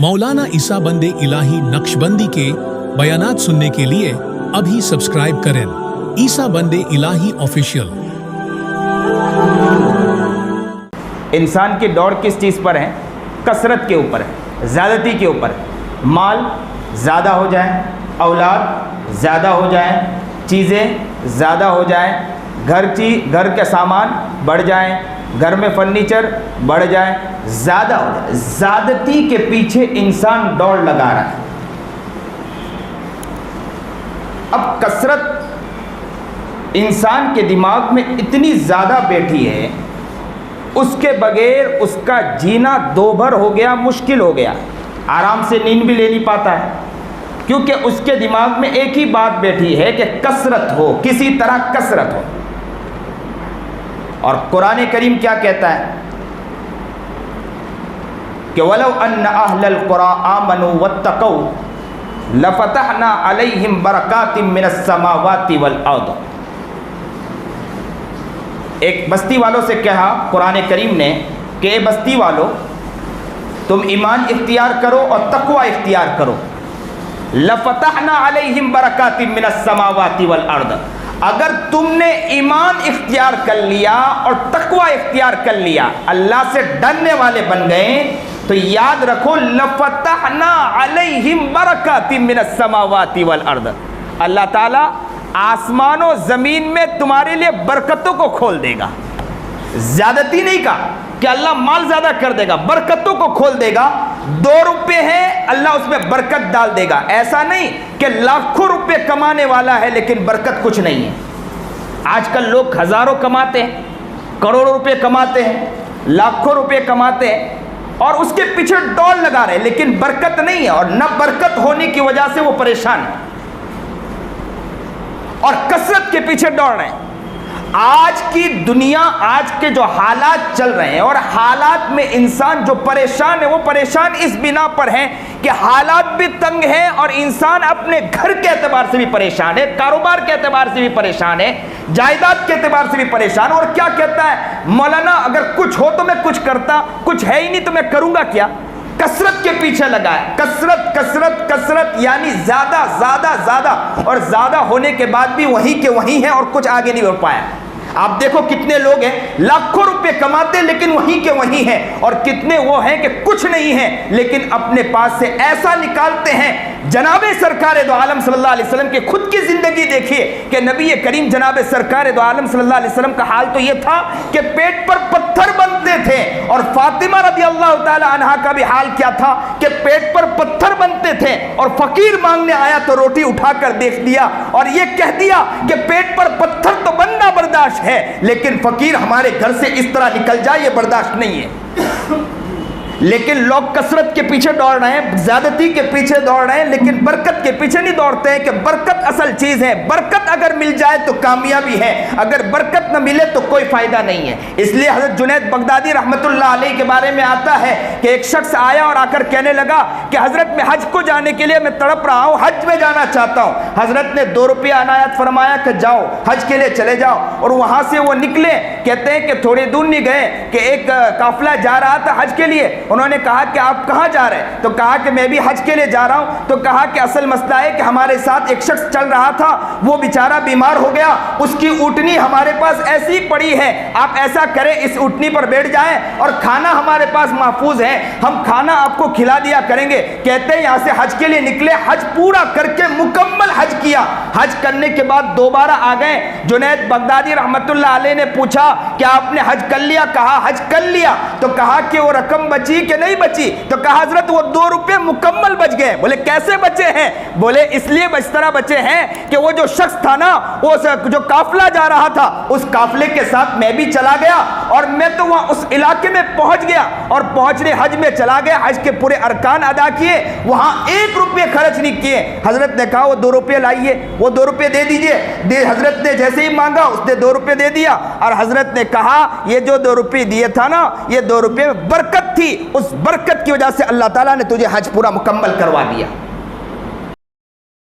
मौलाना ईसा बंदे इलाही नक्शबंदी के बयानात सुनने के लिए अभी सब्सक्राइब करें ईसा बंदे इलाही ऑफिशियल। इंसान की दौड़ किस चीज़ पर है? कसरत के ऊपर है, ज़्यादती के ऊपर है। माल ज़्यादा हो जाए, औलाद ज़्यादा हो जाए, चीज़ें ज़्यादा हो जाए, घर के सामान बढ़ जाए, घर में फर्नीचर बढ़ जाए, ज़्यादा हो जाए। ज़्यादती के पीछे इंसान दौड़ लगा रहा है। अब कसरत इंसान के दिमाग में इतनी ज़्यादा बैठी है, उसके बगैर उसका जीना दो भर हो गया, मुश्किल हो गया। आराम से नींद भी ले नहीं पाता है, क्योंकि उसके दिमाग में एक ही बात बैठी है कि कसरत हो, किसी तरह कसरत हो। और कुरान करीम क्या कहता है कि वलौ अन्न अहलल कुरा आमनु वत्तकौ लफतहना अलैहिम बरकातिम मिनस समावाति वल अर्द। एक बस्ती वालों से कहा कुरान करीम ने कि ए बस्ती वालों, तुम ईमान इख्तियार करो और तकवा इख्तियार करो। लफतहना अलैहिम बरकातिम मिनस समावाति वल अर्द। अगर तुमने ईमान इख्तियार कर लिया और तकवा इख्तियार कर लिया, अल्लाह से डरने वाले बन गए, तो याद रखो लफतहना अलैहिम बरकातिम मिनस समावाति वल अर्द। अल्लाह ताला आसमानों ज़मीन में तुम्हारे लिए बरकतों को खोल देगा। ज़्यादती नहीं कहा कि अल्लाह माल ज़्यादा कर देगा, बरकतों को खोल देगा। 2 रुपये हैं, अल्लाह उसमें बरकत डाल देगा। ऐसा नहीं कि लाखों रुपए कमाने वाला है लेकिन बरकत कुछ नहीं है। आजकल लोग हज़ारों कमाते हैं, करोड़ों रुपए कमाते हैं, लाखों रुपए कमाते हैं और उसके पीछे दौड़ लगा रहे हैं, लेकिन बरकत नहीं है। और न बरकत होने की वजह से वो परेशान है और कसरत के पीछे दौड़ रहे हैं। आज की दुनिया, आज के जो हालात चल रहे हैं, और हालात में इंसान जो परेशान है, वो परेशान इस बिना पर है कि हालात भी तंग हैं और इंसान अपने घर के एतबार से भी परेशान है, कारोबार के एतबार से भी परेशान है, जायदाद के एतबार से भी परेशान। और क्या कहता है मौलाना, अगर कुछ हो तो मैं कुछ करता, कुछ है ही नहीं तो मैं करूंगा क्या? कसरत के पीछे लगा है। कसरत कसरत कसरत, यानी ज्यादा ज्यादा ज्यादा, और ज्यादा होने के बाद भी वहीं के वहीं है और कुछ आगे नहीं बढ़ पाया। आप देखो कितने लोग हैं लाखों रुपए कमाते लेकिन वहीं के वहीं हैं, और कितने वो हैं कि कुछ नहीं है लेकिन अपने पास से ऐसा निकालते हैं। जनाबे सरकार दो आलम सल्लल्लाहु अलैहि वसल्लम की खुद की जिंदगी देखिए कि नबी करीम जनाबे सरकार दो आलम सल्लल्लाहु अलैहि वसल्लम का हाल तो ये था कि पेट पर पत्थर बनते थे। और फातिमा रज़ी अल्लाह ताला अन्हा का भी हाल क्या था कि पेट पर पत्थर बनते थे, और फकीर मांगने आया तो रोटी उठाकर देख दिया और ये कह दिया कि पेट पर पत्थर तो बनना बर्दाश्त है, लेकिन फकीर हमारे घर से इस तरह निकल जाए ये बर्दाश्त नहीं है। लेकिन लोग कसरत के पीछे दौड़ रहे हैं, ज्यादती के पीछे दौड़ रहे हैं, लेकिन बरकत के पीछे नहीं दौड़ते हैं कि बरकत असल चीज है। बरकत अगर मिल जाए तो कामयाबी है, अगर बरकत न मिले तो कोई फायदा नहीं है। इसलिए हजरत जुनैद बगदादी रहमतुल्लाह अलैह के बारे में आता है कि एक शख्स आया और आकर कहने लगा कि हजरत मैं हज को जाने के लिए मैं तड़प रहा हूँ, हज में जाना चाहता हूँ। हजरत ने 2 रुपया अनायत फरमाया कि जाओ हज के लिए चले जाओ। और वहां से वो निकले, कहते हैं कि थोड़ी दूर नहीं गए कि एक काफिला जा रहा था हज के लिए। उन्होंने कहा कि आप कहां जा रहे हैं? तो कहा कि मैं भी हज के लिए जा रहा हूं। तो कहा कि असल मसला है कि हमारे साथ एक शख्स चल रहा था, वो बेचारा बीमार हो गया, उसकी ऊँटनी हमारे पास ऐसी पड़ी है, आप ऐसा करें इस ऊँटनी पर बैठ जाएं और खाना हमारे पास महफूज है, हम खाना आपको खिला दिया करेंगे। कहते हैं यहां से हज के लिए निकले, हज पूरा करके मुकम्मल हज किया। हज करने के बाद दोबारा आ गए। जुनैद बगदादी रहमतुल्लाह अलैह ने पूछा कि आपने हज कर लिया? कहा हज कर लिया। तो कहा कि वो रकम बची कि नहीं बची? तो कहा हजरत वो 2 रुपये मुकम्मल बच गए। बोले कैसे बचे हैं? बोले इसलिए इस तरह बचे हैं कि वो जो शख्स था ना, वो जो काफिला जा रहा था, उस काफिले के साथ मैं भी चला गया और मैं तो वहां उस इलाके में पहुंच गया और पहुंचने हज में चला गया, हज के पूरे अरकान अदा किए, वहां 1 रुपये खर्च नहीं किए। हजरत ने कहा वो 2 रुपये लाइए, वो 2 रुपये दे दीजिए। हजरत ने जैसे ही मांगा उसने 2 रुपये दे दिया और हजरत ने कहा ये जो 2 रुपये दिए था ना, ये 2 रुपये में बरकत थी, उस बरकत की वजह से अल्लाह ताला ने तुझे हज पूरा मुकम्मल करवा दिया।